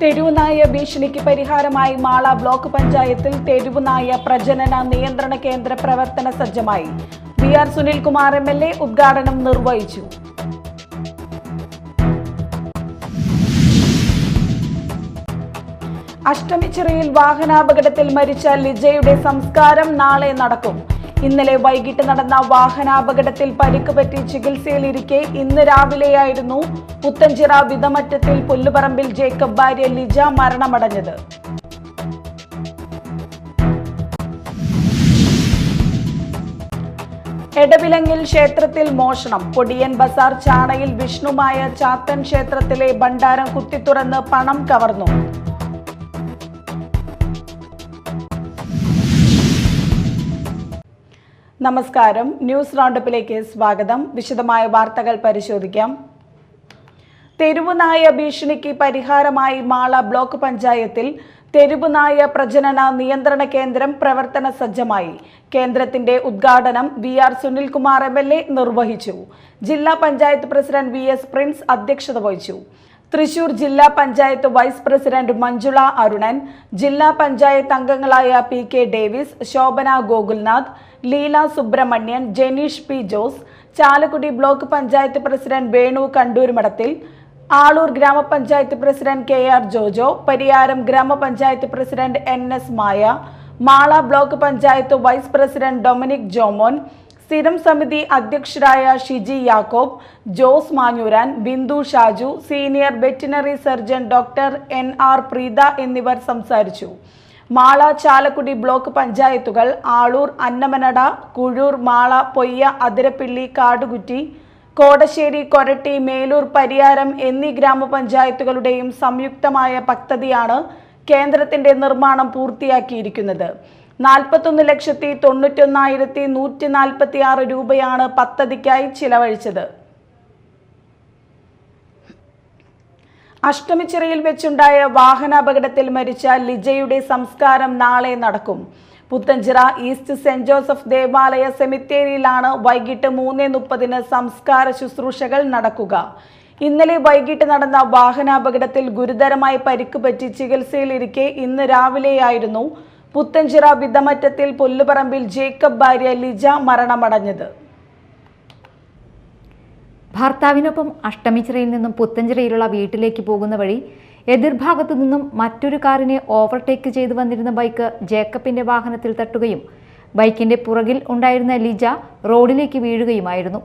തെരുവുനായ ഭീഷണിക്ക് പരിഹാരമായി മാള ബ്ലോക്ക് പഞ്ചായത്തിൽ തെരുവുനായ പ്രജനന നിയന്ത്രണ കേന്ദ്ര പ്രവർത്തന സജ്ജമായി. വി.ആർ. സുനിൽകുമാർ എം.എൽ.എ. ഉദ്ഘാടനം നിർവഹിച്ചു. അഷ്ടമിച്ചിറയിൽ വാഹനാപകടത്തിൽ മരിച്ച ലിജയുടെ സംസ്കാരം നാളെ നടക്കും. ഇന്നലെ വൈകിട്ട് നടന്ന വാഹനാപകടത്തിൽ പരിക്ക് പറ്റി ചികിത്സയിലിരിക്കെ ഇന്ന് രാവിലെയായിരുന്നു പുത്തഞ്ചിറ വിതമറ്റത്തിൽ പുല്ലുപറമ്പിൽ ജേക്കബ് ഭാര്യ ലിജ മരണമടഞ്ഞത്. എടവിലങ്ങിൽ ക്ഷേത്രത്തിൽ മോഷണം. പൊടിയൻ ബസാർ ചാണയിൽ വിഷ്ണുമായ ചാത്തൻ ക്ഷേത്രത്തിലെ ഭണ്ഡാരം കുത്തിത്തുറന്ന് പണം കവർന്നു. നമസ്കാരം, ന്യൂസ് റൗണ്ടപ്പിലേക്ക് സ്വാഗതം. വിശദമായ വാർത്തകൾ പരിശോധിക്കാം. തെരുവുനായ ഭീഷണിക്ക് പരിഹാരമായി മാള ബ്ലോക്ക് പഞ്ചായത്തിൽ തെരുവുനായ പ്രജനന നിയന്ത്രണ കേന്ദ്രം പ്രവർത്തന സജ്ജമായി. കേന്ദ്രത്തിന്റെ ഉദ്ഘാടനം വി.ആർ. സുനിൽകുമാർ എം.എൽ.എ. നിർവഹിച്ചു. ജില്ലാ പഞ്ചായത്ത് പ്രസിഡന്റ് വി.എസ്. പ്രിൻസ് അധ്യക്ഷത വഹിച്ചു. തൃശൂർ ജില്ലാ പഞ്ചായത്ത് വൈസ് പ്രസിഡന്റ് മഞ്ജുള അരുണൻ, ജില്ലാ പഞ്ചായത്ത് അംഗങ്ങളായ P K. Davis, Shobhana Gokulnath, Leela Subramanian, Jeneesh P. Jose, Chalakudy block panchayat president Venu Kandoormadathil, Aloor grama panchayat president K R. Jojo, Pariyaram grama panchayat president N S. Maya, Mala block panchayat vice president Dominic Jomon, സ്ഥിരം സമിതി അധ്യക്ഷരായ Shiji Yakob, Jose Manjooran, Bindu Shaju, senior veterinary surgeon doctor N R. Preetha എന്നിവർ സംസാരിച്ചു. മാള, ചാലക്കുടി ബ്ലോക്ക് പഞ്ചായത്തുകൾ ആളൂർ, അന്നമനട, കുഴൂർ, മാള, പൊയ്യ, അതിരപ്പിള്ളി, കാടുകുറ്റി, കോടശ്ശേരി, കൊരട്ടി, മേലൂർ, പരിയാരം എന്നീ ഗ്രാമപഞ്ചായത്തുകളുടെയും സംയുക്തമായ പദ്ധതിയാണ് കേന്ദ്രത്തിന്റെ നിർമ്മാണം പൂർത്തിയാക്കിയിരിക്കുന്നത്. 41,91,146 രൂപയാണ് പദ്ധതിക്കായി ചിലവഴിച്ചത്. അഷ്ടമിച്ചിറയിൽ വെച്ചുണ്ടായ വാഹനാപകടത്തിൽ മരിച്ച ലിജയുടെ സംസ്കാരം നാളെ നടക്കും. പുത്തഞ്ചിറ ഈസ്റ്റ് സെന്റ് ജോസഫ് ദേവാലയ സെമിത്തേരിയിലാണ് വൈകിട്ട് 3:30 സംസ്കാര ശുശ്രൂഷകൾ നടക്കുക. ഇന്നലെ വൈകിട്ട് നടന്ന വാഹനാപകടത്തിൽ ഗുരുതരമായി പരിക്കുപറ്റി ചികിത്സയിലിരിക്കെ ഇന്ന് രാവിലെയായിരുന്നു പുത്തഞ്ചിറ വിതമറ്റത്തിൽ പുല്ലുപറമ്പിൽ ജേക്കബ് ഭാര്യ ലിജ മരണമടഞ്ഞത്. ഭർത്താവിനൊപ്പം അഷ്ടമിച്ചിറയിൽ നിന്നും പുത്തഞ്ചിറയിലുള്ള വീട്ടിലേക്ക് പോകുന്ന വഴി എതിർഭാഗത്തു നിന്നും മറ്റൊരു കാറിനെ ഓവർടേക്ക് ചെയ്തു വന്നിരുന്ന ബൈക്ക് ജേക്കബിന്റെ വാഹനത്തിൽ തട്ടുകയും ബൈക്കിന്റെ പുറകിൽ ഉണ്ടായിരുന്ന ലിജ റോഡിലേക്ക് വീഴുകയുമായിരുന്നു.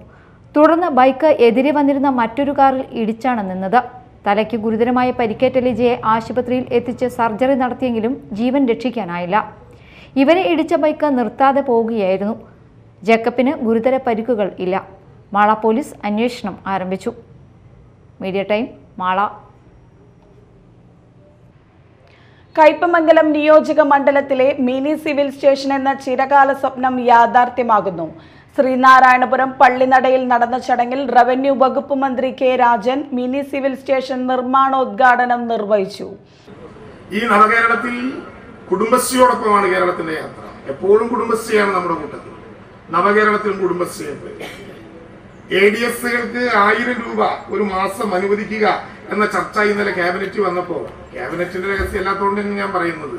തുടർന്ന് ബൈക്ക് എതിരെ വന്നിരുന്ന മറ്റൊരു കാറിൽ ഇടിച്ചാണ് നിന്നത്. തലയ്ക്ക് ഗുരുതരമായ പരിക്കേറ്റ ലിജയെ ആശുപത്രിയിൽ എത്തിച്ച് സർജറി നടത്തിയെങ്കിലും ജീവൻ രക്ഷിക്കാനായില്ല. ഇവരെ ഇടിച്ച ബൈക്ക് നിർത്താതെ പോവുകയായിരുന്നു. ജേക്കബിന് ഗുരുതര പരിക്കുകൾ ഇല്ല. മാള പോലീസ് അന്വേഷണം ആരംഭിച്ചു. Media time, Mala. കയ്പമംഗലം നിയോജക മണ്ഡലത്തിലെ മിനി സിവിൽ സ്റ്റേഷൻ എന്ന ചിരകാല സ്വപ്നം യാഥാർത്ഥ്യമാകുന്നു. ശ്രീനാരായണപുരം പള്ളിനടയിൽ നടന്ന ചടങ്ങിൽ റവന്യൂ വകുപ്പ് മന്ത്രി K. Rajan mini civil station നിർമ്മാണോദ്ഘാടനം നിർവഹിച്ചു. ഈ നവകേരളത്തിൽ കുടുംബശ്രീയോടൊപ്പമാണ് കേരളത്തിന്റെ യാത്ര. എപ്പോഴും കുടുംബശ്രീയാണ് നമ്മുടെ കൂട്ടത്തിൽ. നവകേരളത്തിലും കുടുംബശ്രീ. ADSകൾക്ക് 1000 രൂപ ഒരു മാസം അനുവദിക്കുക എന്ന ചർച്ച ഇന്നലെ ക്യാബിനറ്റ് വന്നപ്പോൾ, ക്യാബിനറ്റിന്റെ രഹസ്യം അല്ലാത്തതുകൊണ്ട് ഞാൻ പറയുന്നത്,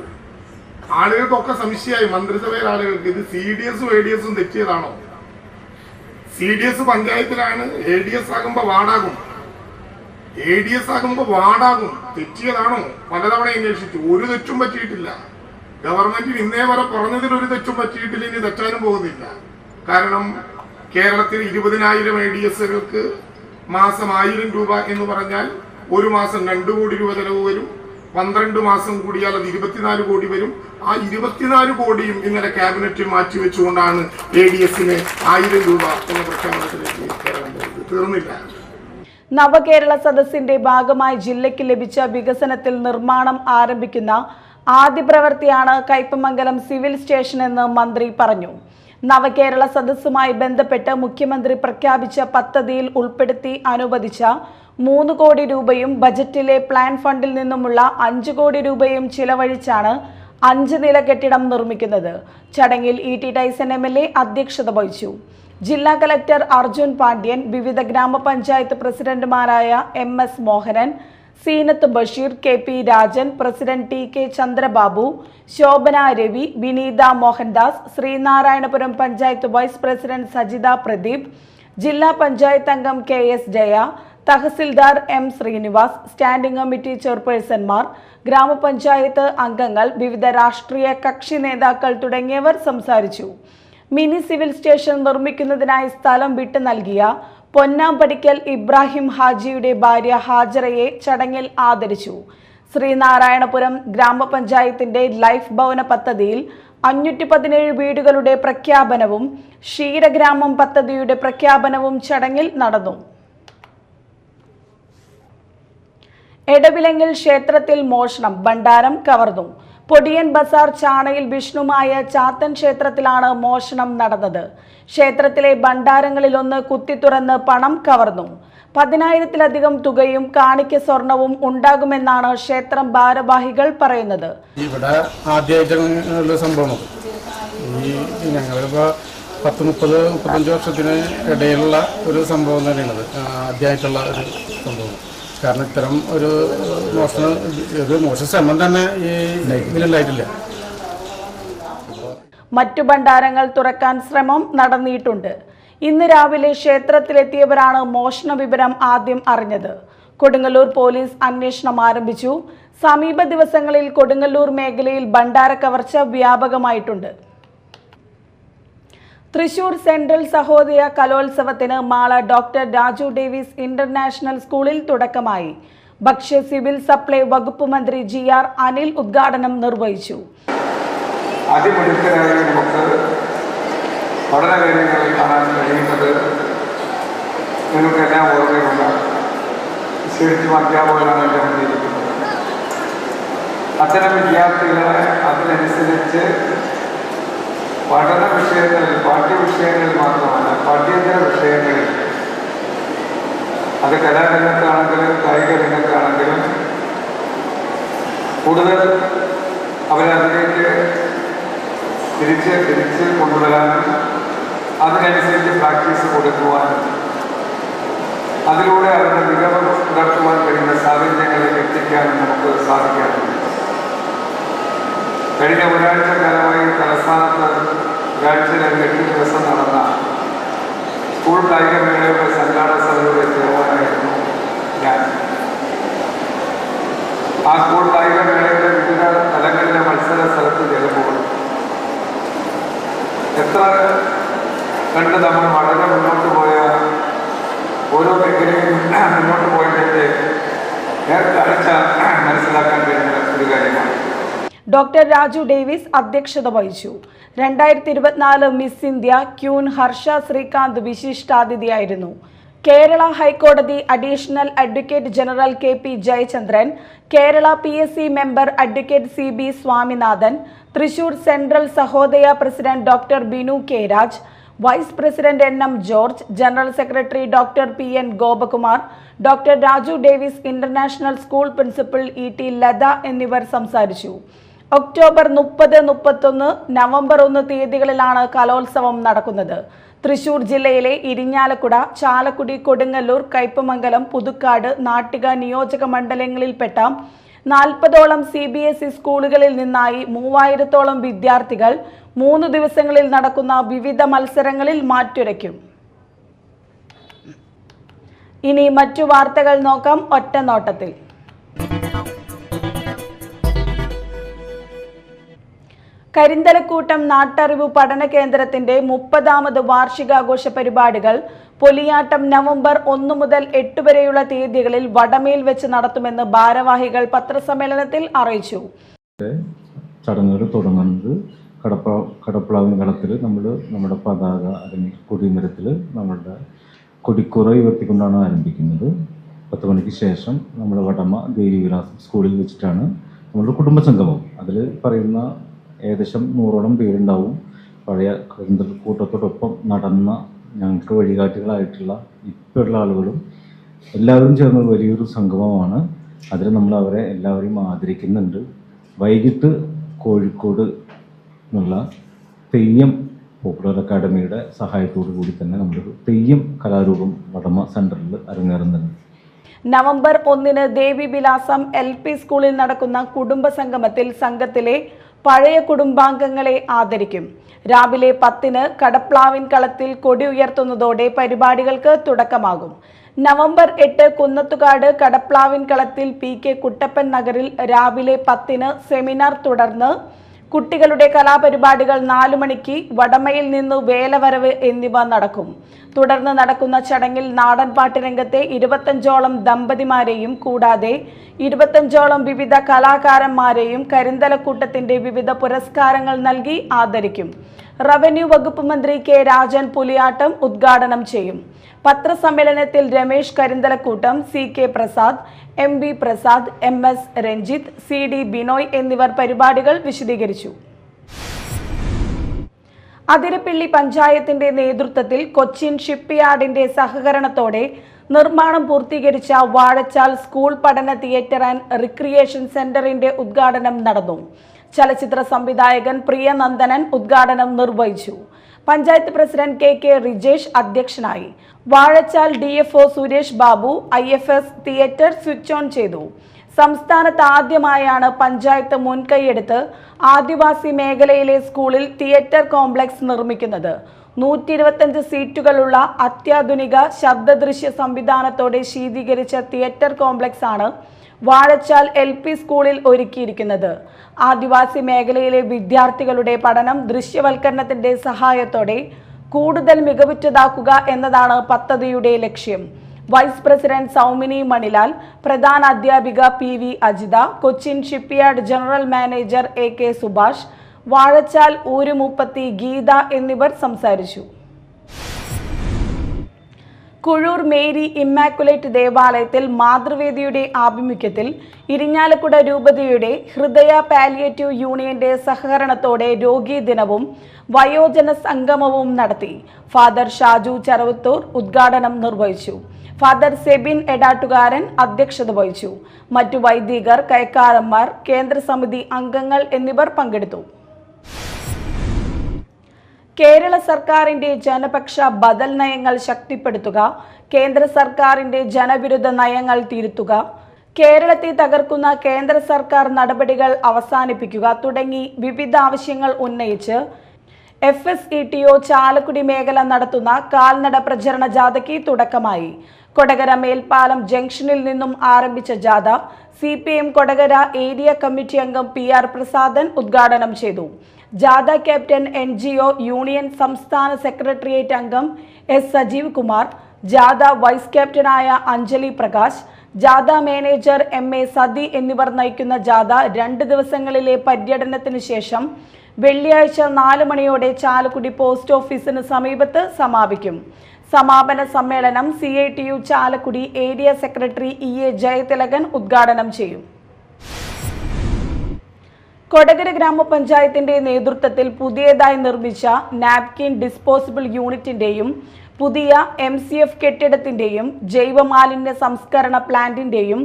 ആളുകൾക്കൊക്കെ സംശയമായി. മന്ത്രിസഭയിലെ ആളുകൾക്ക് ഇത് CDSഉം ADSഉം തെറ്റിയതാണോ? CDS പഞ്ചായത്തിലാണ്, ADS ആകുമ്പോ വാർഡാകും. ADS ആകുമ്പോ വാർഡാകും. തെറ്റിയതാണോ? പലതവണ അന്വേഷിച്ചു, ഒരു തെറ്റും പറ്റിയിട്ടില്ല. ഗവൺമെന്റിന് ഇന്നേ വരെ പറഞ്ഞതിൽ ഒരു തെറ്റും പറ്റിയിട്ടില്ല, ഇനി തെറ്റാനും പോകുന്നില്ല. കാരണം കേരളത്തിൽ 20,000 ADSകൾക്ക് മാസം 1000 രൂപ എന്ന് പറഞ്ഞാൽ ഒരു മാസം 2 കോടി രൂപ ചെലവ് വരും. 12 മാസം കൂടിയാൽ അത് 24 കോടി വരും. ആ 24 കോടിയും ഇന്നലെ ക്യാബിനറ്റിൽ മാറ്റിവെച്ചുകൊണ്ടാണ് ADSന് 1000 രൂപ എന്ന പ്രഖ്യാപനത്തിലേക്ക് തീർന്നില്ല. നവകേരള സദസ്സിന്റെ ഭാഗമായി ജില്ലയ്ക്ക് ലഭിച്ച വികസനത്തിൽ നിർമ്മാണം ആരംഭിക്കുന്ന ആദ്യ പ്രവൃത്തിയാണ് കയ്പമംഗലം സിവിൽ സ്റ്റേഷൻ എന്ന് മന്ത്രി പറഞ്ഞു. നവകേരള സദസ്സുമായി ബന്ധപ്പെട്ട് മുഖ്യമന്ത്രി പ്രഖ്യാപിച്ച പദ്ധതിയിൽ ഉൾപ്പെടുത്തി അനുവദിച്ച 3 കോടി രൂപയും ബജറ്റിലെ പ്ലാൻ ഫണ്ടിൽ നിന്നുമുള്ള 5 കോടി രൂപയും ചിലവഴിച്ചാണ് 5 നില കെട്ടിടം നിർമ്മിക്കുന്നത്. ചടങ്ങിൽ E.T. Tyson M.L.A. അധ്യക്ഷത വഹിച്ചു. ജില്ലാ കളക്ടർ അർജുൻ പാണ്ഡ്യൻ, വിവിധ ഗ്രാമപഞ്ചായത്ത് പ്രസിഡന്റുമാരായ M.S. Mohanan, Seenath Basheer, KP Rajan, president TK Chandrababu, Shobhana Ravi, Vineetha Mohandas, Sreenarayanapuram panchayat vice president Sajitha Pradeep, ജില്ലാ പഞ്ചായത്ത് അംഗം KS Jaya, tahsildar M Srinivas, standing committee ചെയർപേഴ്സൺമാർ, ഗ്രാമപഞ്ചായത്ത് അംഗങ്ങൾ, വിവിധ രാഷ്ട്രീയ കക്ഷി നേതാക്കൾ തുടങ്ങിയവർ സംസാരിച്ചു. മിനി സിവിൽ സ്റ്റേഷൻ നിർമ്മിക്കുന്നതിനായി സ്ഥലം വിട്ടു നൽകിയ പൊന്നാമ്പടിക്കൽ ഇബ്രാഹിം ഹാജിയുടെ ഭാര്യ ഹാജറയെ ചടങ്ങിൽ ആദരിച്ചു. ശ്രീനാരായണപുരം ഗ്രാമപഞ്ചായത്തിന്റെ ലൈഫ് ഭവന പദ്ധതിയിൽ 517 വീടുകളുടെ പ്രഖ്യാപനവും ക്ഷീരഗ്രാമം പദ്ധതിയുടെ പ്രഖ്യാപനവും ചടങ്ങിൽ നടന്നു. എടവിലങ്ങിൽ ക്ഷേത്രത്തിൽ മോഷണം, ഭണ്ഡാരം കവർന്നു. പൊടിയൻ ബസാർ ചാണയിൽ വിഷ്ണുമായ ചാത്തൻ ക്ഷേത്രത്തിലാണ് മോഷണം നടന്നത്. ക്ഷേത്രത്തിലെ ഭണ്ഡാരങ്ങളിലൊന്ന് കുത്തിത്തുറന്ന് പണം കവർന്നു. 10,000-ലധികം തുകയും കാണിക്ക സ്വർണവും ഉണ്ടാകുമെന്നാണ് ക്ഷേത്രം ഭാരവാഹികൾ പറയുന്നത്. ഇവിടെ ആദ്യമായിട്ടുള്ള സംഭവമാണ്. ഞങ്ങളിപ്പോൾ 10-30-35 വർഷത്തിന് ഇടയിലുള്ള ഒരു സംഭവം തന്നെയാണത്. ആദ്യമായിട്ടുള്ള ഒരു സംഭവം. കാരണം ഇത്തരം ഒരു മോഷണ ശ്രമം തന്നെ ഈ ഇതിലുണ്ടായിട്ടില്ല. മറ്റു ഭണ്ഡാരങ്ങൾ തുറക്കാൻ ശ്രമം നടന്നിട്ടുണ്ട്. ഇന്ന് രാവിലെ ക്ഷേത്രത്തിലെത്തിയവരാണ് മോഷണ വിവരം ആദ്യം അറിഞ്ഞത്. കൊടുങ്ങല്ലൂർ പോലീസ് അന്വേഷണം ആരംഭിച്ചു. സമീപ ദിവസങ്ങളിൽ കൊടുങ്ങല്ലൂർ മേഖലയിൽ ഭണ്ഡാര കവർച്ച വ്യാപകമായിട്ടുണ്ട്. തൃശൂർ സെൻട്രൽ സഹോദയ കലോത്സവത്തിന് Mala doctor Raju Davis international സ്കൂളിൽ തുടക്കമായി. ഭക്ഷ്യ സിവിൽ സപ്ലൈ വകുപ്പ് മന്ത്രി GR അനിൽ ഉദ്ഘാടനം നിർവഹിച്ചു. അതിമിടുക്കരായി നമുക്ക് പഠന കാര്യങ്ങളിൽ കാണാൻ കഴിയുന്നത് നിങ്ങൾക്കെല്ലാം ഓർമ്മയുണ്ട്. ശരിക്കും അധ്യാപകരാണ് എൻ്റെ മുന്നിലിരിക്കുന്നത്. അത്തരം വിദ്യാർത്ഥികളെ അതിനനുസരിച്ച് പഠന വിഷയങ്ങളിൽ, പാഠ്യവിഷയങ്ങളിൽ മാത്രമല്ല പാഠ്യേതര വിഷയങ്ങളിൽ, അത് കലാരംഗത്താണെങ്കിലും കായിക രംഗത്താണെങ്കിലും കൂടുതൽ അവരതിലേക്ക് തിരിച്ച് കൊണ്ടുവരാനും അതിനനുസരിച്ച് പ്രാക്ടീസ് കൊടുക്കുവാനും അതിലൂടെ അവരുടെ മികവ് പുലർത്തുവാൻ കഴിയുന്ന സാഹചര്യങ്ങളിൽ എത്തിക്കാനും നമുക്ക് സാധിക്കാറുണ്ട്. കഴിഞ്ഞ ഒരാഴ്ച കാലമായി തലസ്ഥാനത്ത് ഒരാഴ്ചയിൽ 8 ദിവസം നടന്ന സ്കൂൾ കായിക മേളയുടെ സംഘാടക സമിതിയുടെ ചെയർമാനായിരുന്നു ഞാൻ. ആ സ്കൂൾ കായിക മേളയുടെ വിവിധ തലങ്ങളിലെ മത്സര സ്ഥലത്ത് ചെല്ലുമ്പോൾ എത്ര കണ്ട് നമ്മൾ വളരെ മുന്നോട്ട് പോയ ഓരോ മേഖലയും മുന്നോട്ട് പോയതിൻ്റെ നേർക്കാഴ്ച മനസ്സിലാക്കാൻ കഴിയുന്ന ഒരു കാര്യമാണ്. ഡോക്ടർ രാജു ഡേവിസ് അധ്യക്ഷത വഹിച്ചു. 2024 miss India queen Harsha Srikanth വിശിഷ്ടാതിഥിയായിരുന്നു. കേരള ഹൈക്കോടതി additional advocate general KP Jayachandran, Kerala PSC member advocate CB Swaminathan, Thrissur central Sahodaya president doctor Binu K Raj, vice president NM George, general secretary doctor PN Gopakumar, doctor Raju Davis international school principal ET Latha എന്നിവർ സംസാരിച്ചു. October 30, 31, November 1 തീയതികളിലാണ് കലോത്സവം നടക്കുന്നത്. തൃശൂർ ജില്ലയിലെ ഇരിഞ്ഞാലക്കുട, ചാലക്കുടി, കൊടുങ്ങല്ലൂർ, കയ്പമംഗലം, പുതുക്കാട്, നാട്ടിക നിയോജക മണ്ഡലങ്ങളിൽപ്പെട്ട 40ഓളം CBSE സ്കൂളുകളിൽ നിന്നായി 3000ഓളം വിദ്യാർത്ഥികൾ 3 ദിവസങ്ങളിൽ നടക്കുന്ന വിവിധ മത്സരങ്ങളിൽ മാറ്റുരയ്ക്കും. ഇനി മറ്റു വാർത്തകൾ നോക്കാം ഒറ്റ നോട്ടത്തിൽ. കരിന്തലക്കൂട്ടം നാട്ടറിവ് പഠന കേന്ദ്രത്തിന്റെ 30ാമത് വാർഷികാഘോഷ പരിപാടികൾ പൊലിയാട്ടം നവംബർ 1 മുതൽ 8 വരെയുള്ള തീയതികളിൽ വടമേൽ വെച്ച് നടത്തുമെന്ന് ഭാരവാഹികൾ പത്രസമ്മേളനത്തിൽ അറിയിച്ചു. ചടങ്ങുകൾ തുടങ്ങുന്നത് കടപ്ലാവിൻ കളത്തിൽ നമ്മുടെ പതാക അല്ലെങ്കിൽ കൊടിമരത്തിൽ നമ്മളുടെ കൊടിക്കുറ ഉയർത്തിക്കൊണ്ടാണ് ആരംഭിക്കുന്നത്. 10 മണിക്ക് ശേഷം നമ്മൾ വടമ ദേവിവിലാസം സ്കൂളിൽ വെച്ചിട്ടാണ് നമ്മളുടെ കുടുംബസംഗമം. അതിൽ പറയുന്ന ഏകദേശം 100ഓളം പേരുണ്ടാവും. പഴയ കൂട്ടത്തോടൊപ്പം നടന്ന ഞങ്ങൾക്ക് വഴികാട്ടികളായിട്ടുള്ള ഇപ്പോഴുള്ള ആളുകളും എല്ലാവരും ചേർന്ന വലിയൊരു സംഗമമാണ്. അതിൽ നമ്മൾ അവരെ എല്ലാവരെയും ആദരിക്കുന്നുണ്ട്. വൈകിട്ട് കോഴിക്കോട് എന്നുള്ള തെയ്യം പോപ്പുലർ അക്കാഡമിയുടെ സഹായത്തോടു കൂടി തന്നെ നമ്മളൊരു തെയ്യം കലാരൂപം വടമ സെൻറ്ററിൽ അരങ്ങേറുന്നുണ്ട്. നവംബർ 1 ദേവിവിലാസം LP സ്കൂളിൽ നടക്കുന്ന കുടുംബ സംഗമത്തിൽ സംഘത്തിലെ പഴയ കുടുംബാംഗങ്ങളെ ആദരിക്കും. രാവിലെ 10 കടപ്ലാവിൻ കളത്തിൽ കൊടി ഉയർത്തുന്നതോടെ പരിപാടികൾക്ക് തുടക്കമാകും. നവംബർ 8 കുന്നത്തുകാട് കടപ്ലാവിൻ കളത്തിൽ PK കുട്ടപ്പൻ നഗറിൽ രാവിലെ 10 സെമിനാർ. തുടർന്ന് കുട്ടികളുടെ കലാപരിപാടികൾ 4 മണിക്ക് വടമയിൽ നിന്ന് വേലവരവ് എന്നിവ നടക്കും. തുടർന്ന് നടക്കുന്ന ചടങ്ങിൽ നാടൻപാട്ട് രംഗത്തെ 25ഓളം ദമ്പതിമാരെയും കൂടാതെ 25ഓളം വിവിധ കലാകാരന്മാരെയും കരിന്തലക്കൂട്ടത്തിന്റെ വിവിധ പുരസ്കാരങ്ങൾ നൽകി ആദരിക്കും. റവന്യൂ വകുപ്പ് മന്ത്രി K. രാജൻ പുലിയാട്ടം ഉദ്ഘാടനം ചെയ്യും. പത്രസമ്മേളനത്തിൽ Ramesh കരിന്തലക്കൂട്ടം, CK Prasad, MB Prasad, MS Ranjith, CD Binoy എന്നിവർ പരിപാടികൾ വിശദീകരിച്ചു. അതിരപ്പിള്ളി പഞ്ചായത്തിന്റെ നേതൃത്വത്തിൽ കൊച്ചിൻ ഷിപ്പ്യാർഡിന്റെ സഹകരണത്തോടെ നിർമ്മാണം പൂർത്തീകരിച്ച വാഴച്ചാൽ സ്കൂൾ പഠന തിയേറ്റർ ആൻഡ് റിക്രിയേഷൻ സെന്ററിന്റെ ഉദ്ഘാടനം നടന്നു. ചലച്ചിത്ര സംവിധായകൻ പ്രിയനന്ദനൻ ഉദ്ഘാടനം നിർവഹിച്ചു. പഞ്ചായത്ത് പ്രസിഡന്റ് KK റിജേഷ് അധ്യക്ഷനായി. Vazhachal DFO Suresh Babu IFS theatre switch on ചെയ്തു. സംസ്ഥാനത്ത് ആദ്യമായാണ് പഞ്ചായത്ത് മുൻകൈയെടുത്ത് ആദിവാസി മേഖലയിലെ സ്കൂളിൽ തിയേറ്റർ കോംപ്ലക്സ് നിർമ്മിക്കുന്നത്. 125 സീറ്റുകളുള്ള അത്യാധുനിക ശബ്ദദൃശ്യ സംവിധാനത്തോടെ ശീതീകരിച്ച തിയേറ്റർ കോംപ്ലക്സ് ആണ് വാഴച്ചാൽ LP സ്കൂളിൽ ഒരുക്കിയിരിക്കുന്നത്. ആദിവാസി മേഖലയിലെ വിദ്യാർത്ഥികളുടെ പഠനം ദൃശ്യവൽക്കരണത്തിന്റെ സഹായത്തോടെ കൂടുതൽ മികവുറ്റതാക്കുക എന്നതാണ് പദ്ധതിയുടെ ലക്ഷ്യം. വൈസ് പ്രസിഡന്റ് സൗമിനി മണിലാൽ, പ്രധാന അധ്യാപിക PV Ajitha, Cochin shipyard general manager AK Subhash, Vazhachal ഊരുമൂപ്പത്തി ഗീത എന്നിവർ സംസാരിച്ചു. കുഴൂർ മേരി ഇമ്മാക്കുലേറ്റ് ദേവാലയത്തിൽ മാതൃവേദിയുടെ ആഭിമുഖ്യത്തിൽ ഇരിഞ്ഞാലക്കുട രൂപതയുടെ ഹൃദയ പാലിയേറ്റീവ് യൂണിയന്റെ സഹകരണത്തോടെ രോഗീ ദിനവും വയോജന സംഗമവും നടത്തി. ഫാദർ ഷാജു ചറവത്തൂർ ഉദ്ഘാടനം നിർവഹിച്ചു. ഫാദർ സെബിൻ എടാട്ടുകാരൻ അധ്യക്ഷത വഹിച്ചു. മറ്റു വൈദികർ, കൈക്കാരന്മാർ, കേന്ദ്ര സമിതി അംഗങ്ങൾ എന്നിവർ പങ്കെടുത്തു. കേരള സർക്കാരിന്റെ ജനപക്ഷ ബദൽ നയങ്ങൾ ശക്തിപ്പെടുത്തുക, കേന്ദ്ര സർക്കാരിന്റെ ജനവിരുദ്ധ നയങ്ങൾ തിരുത്തുക, കേരളത്തെ തകർക്കുന്ന കേന്ദ്ര സർക്കാർ നടപടികൾ അവസാനിപ്പിക്കുക തുടങ്ങി വിവിധ ആവശ്യങ്ങൾ ഉന്നയിച്ച് FSETO ചാലക്കുടി മേഖല നടത്തുന്ന കാൽനട പ്രചരണ ജാഥയ്ക്ക് തുടക്കമായി. കൊടകര മേൽപ്പാലം ജംഗ്ഷനിൽ നിന്നും ആരംഭിച്ച ജാഥ CPM കൊടകര ഏരിയ കമ്മിറ്റി അംഗം PR പ്രസാദൻ ഉദ്ഘാടനം ചെയ്തു. ജാഥ ക്യാപ്റ്റൻ NGO യൂണിയൻ സംസ്ഥാന സെക്രട്ടേറിയറ്റ് അംഗം S. സജീവ് കുമാർ, ജാഥ വൈസ് ക്യാപ്റ്റനായ അഞ്ജലി പ്രകാശ്, ജാഥ മാനേജർ MA സതി എന്നിവർ നയിക്കുന്ന ജാഥ 2 ദിവസങ്ങളിലെ പര്യടനത്തിന് ശേഷം വെള്ളിയാഴ്ച 4 മണിയോടെ ചാലക്കുടി പോസ്റ്റ് ഓഫീസിന് സമീപത്ത് സമാപിക്കും. സമാപന സമ്മേളനം CITU Chalakudy area secretary EA Jayathilakan ഉദ്ഘാടനം ചെയ്യും. കൊടകര ഗ്രാമപഞ്ചായത്തിന്റെ നേതൃത്വത്തിൽ പുതിയതായി നിർമ്മിച്ച നാപ്കിൻ ഡിസ്പോസിബിൾ യൂണിറ്റിന്റെയും പുതിയ MCF കെട്ടിടത്തിന്റെയും ജൈവമാലിന്യ സംസ്കരണ പ്ലാന്റിന്റെയും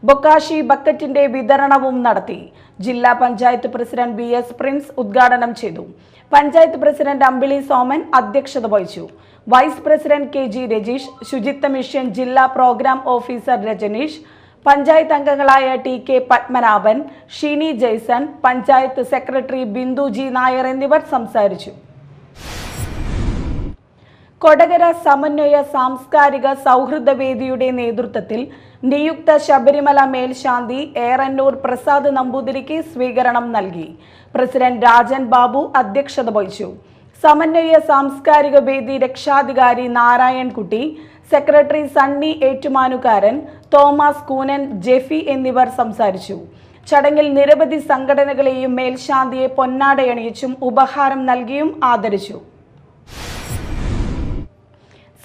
ബൊക്കാഷി ബക്കറ്റിന്റെ വിതരണവും നടത്തി. ജില്ലാ പഞ്ചായത്ത് പ്രസിഡന്റ് BS പ്രിൻസ് ഉദ്ഘാടനം ചെയ്തു. പഞ്ചായത്ത് പ്രസിഡന്റ് അമ്പിളി സോമൻ അധ്യക്ഷത വഹിച്ചു. വൈസ് പ്രസിഡന്റ് KG രജീഷ്, ശുചിത്വ മിഷൻ ജില്ലാ പ്രോഗ്രാം ഓഫീസർ രജനീഷ്, പഞ്ചായത്ത് അംഗങ്ങളായ TK Padmanabhan, Sheeni Jaison, panchayat secretary Bindu G. Nair എന്നിവർ സംസാരിച്ചു. കൊടകര സമന്വയ സാംസ്കാരിക സൗഹൃദ വേദിയുടെ നേതൃത്വത്തിൽ നിയുക്ത ശബരിമല മേൽശാന്തി ഏറന്നൂർ പ്രസാദ് നമ്പൂതിരിക്ക് സ്വീകരണം നൽകി. പ്രസിഡന്റ് രാജൻ ബാബു അധ്യക്ഷത വഹിച്ചു. സമന്വയ സാംസ്കാരിക വേദി രക്ഷാധികാരി നാരായൺകുട്ടി, സെക്രട്ടറി സണ്ണി ഏറ്റുമാനുകാരൻ, തോമസ് കൂനൻ, ജെഫി എന്നിവർ സംസാരിച്ചു. ചടങ്ങിൽ നിരവധി സംഘടനകളെയും മേൽശാന്തിയെ പൊന്നാടയണിയിച്ചും ഉപഹാരം നൽകിയും ആദരിച്ചു.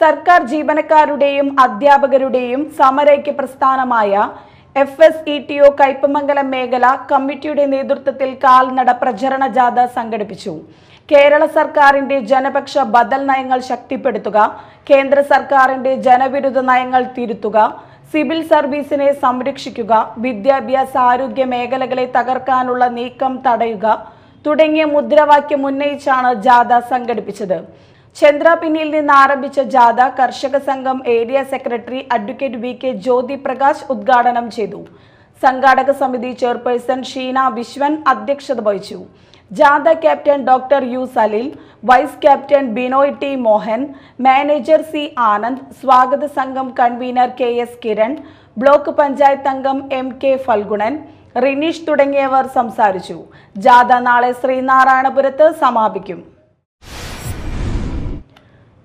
സർക്കാർ ജീവനക്കാരുടെയും അധ്യാപകരുടെയും സമരൈക്യ പ്രസ്ഥാനമായ FSETO കയ്പമംഗലം മേഖല കമ്മിറ്റിയുടെ നേതൃത്വത്തിൽ കാൽനട പ്രചരണ ജാഥ സംഘടിപ്പിച്ചു. കേരള സർക്കാരിന്റെ ജനപക്ഷ ബദൽ നയങ്ങൾ ശക്തിപ്പെടുത്തുക, കേന്ദ്ര സർക്കാരിന്റെ ജനവിരുദ്ധ നയങ്ങൾ തിരുത്തുക, സിവിൽ സർവീസിനെ സംരക്ഷിക്കുക, വിദ്യാഭ്യാസ ആരോഗ്യ മേഖലകളെ തകർക്കാനുള്ള നീക്കം തടയുക തുടങ്ങിയ മുദ്രാവാക്യം ഉന്നയിച്ചാണ് ജാഥ സംഘടിപ്പിച്ചത്. ചന്ദ്രാപിന്നിയിൽ നിന്ന് ആരംഭിച്ച ജാഥ കർഷക സംഘം area secretary advocate VK Jyothi Prakash ഉദ്ഘാടനം ചെയ്തു. സംഘാടക സമിതി ചെയർപേഴ്സൺ ഷീന വിശ്വൻ അധ്യക്ഷത വഹിച്ചു. ജാഥ captain doctor U Saleel, vice captain Binoy T Mohan, manager C Anand, സ്വാഗത സംഘം convener KS Kiran, block panchayat അംഗം MK ഫൽഗുണൻ, റിനീഷ് തുടങ്ങിയവർ സംസാരിച്ചു. ജാഥ നാളെ ശ്രീനാരായണപുരത്ത് സമാപിക്കും.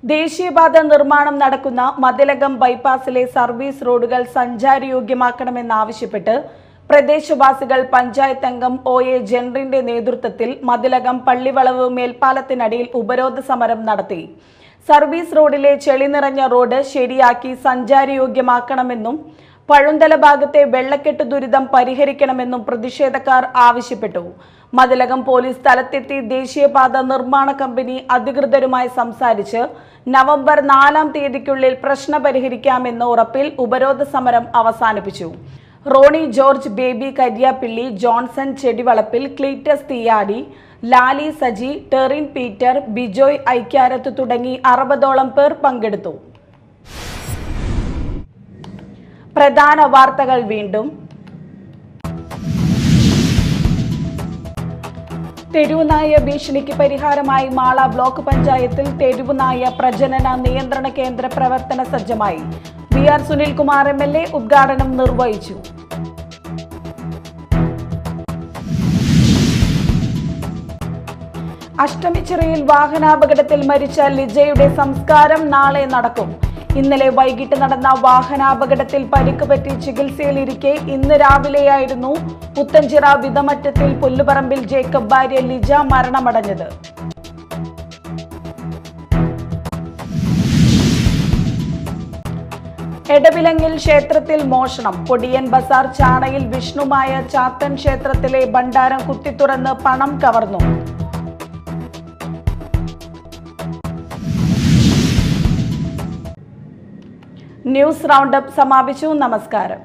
ദേശീയപാത നിർമ്മാണം നടക്കുന്ന മതിലകം ബൈപ്പാസിലെ സർവീസ് റോഡുകൾ സഞ്ചാരയോഗ്യമാക്കണമെന്നാവശ്യപ്പെട്ട് പ്രദേശവാസികൾ പഞ്ചായത്ത് അംഗം OA ജനറിന്റെ നേതൃത്വത്തിൽ മതിലകം പള്ളിവളവ് മേൽപ്പാലത്തിനടിയിൽ ഉപരോധ സമരം നടത്തി. സർവീസ് റോഡിലെ ചെളി നിറഞ്ഞ റോഡ് ശരിയാക്കി സഞ്ചാരയോഗ്യമാക്കണമെന്നും പഴുന്തല ഭാഗത്തെ വെള്ളക്കെട്ട് ദുരിതം പരിഹരിക്കണമെന്നും പ്രതിഷേധക്കാർ ആവശ്യപ്പെട്ടു. മതിലകം പോലീസ് സ്ഥലത്തെത്തി ദേശീയപാത നിർമ്മാണ കമ്പനി അധികൃതരുമായി സംസാരിച്ച് നവംബർ 4-ാം തീയതിക്കുള്ളിൽ പ്രശ്നം പരിഹരിക്കാമെന്ന ഉറപ്പിൽ ഉപരോധ സമരം അവസാനിപ്പിച്ചു. Ronnie George, Baby Kariyappilly, Johnson Chedivalappil, Cletus Theeyadi, Lali Saji, Terin Peter, Bijoy Aikyarath തുടങ്ങി 60ഓളം പേർ പങ്കെടുത്തു. പ്രധാന വാർത്തകൾ വീണ്ടും. തെരുവുനായ ഭീഷണിക്ക് പരിഹാരമായി മാള ബ്ലോക്ക് പഞ്ചായത്തിൽ തെരുവുനായ പ്രജനന നിയന്ത്രണ കേന്ദ്ര പ്രവർത്തന സജ്ജമായി. VR സുനിൽകുമാർ MLA ഉദ്ഘാടനം നിർവഹിച്ചു. അഷ്ടമിച്ചിറയിൽ വാഹനാപകടത്തിൽ മരിച്ച ലിജയുടെ സംസ്കാരം നാളെ നടക്കും. ഇന്നലെ വൈകിട്ട് നടന്ന വാഹനാപകടത്തിൽ പരിക്ക് പറ്റി ചികിത്സയിലിരിക്കെ ഇന്ന് രാവിലെയായിരുന്നു പുത്തഞ്ചിറ വിതമറ്റത്തിൽ പുല്ലുപറമ്പിൽ ജേക്കബ് ഭാര്യ ലിജ മരണമടഞ്ഞത്. എടവിലങ്ങിൽ ക്ഷേത്രത്തിൽ മോഷണം. പൊടിയൻ ബസാർ ചാണയിൽ വിഷ്ണുമായ ചാത്തൻ ക്ഷേത്രത്തിലെ ഭണ്ഡാരം കുത്തിത്തുറന്ന് പണം കവർന്നു. ന്യൂസ് റൗണ്ടപ്പ് സമാപിച്ചു. നമസ്കാരം.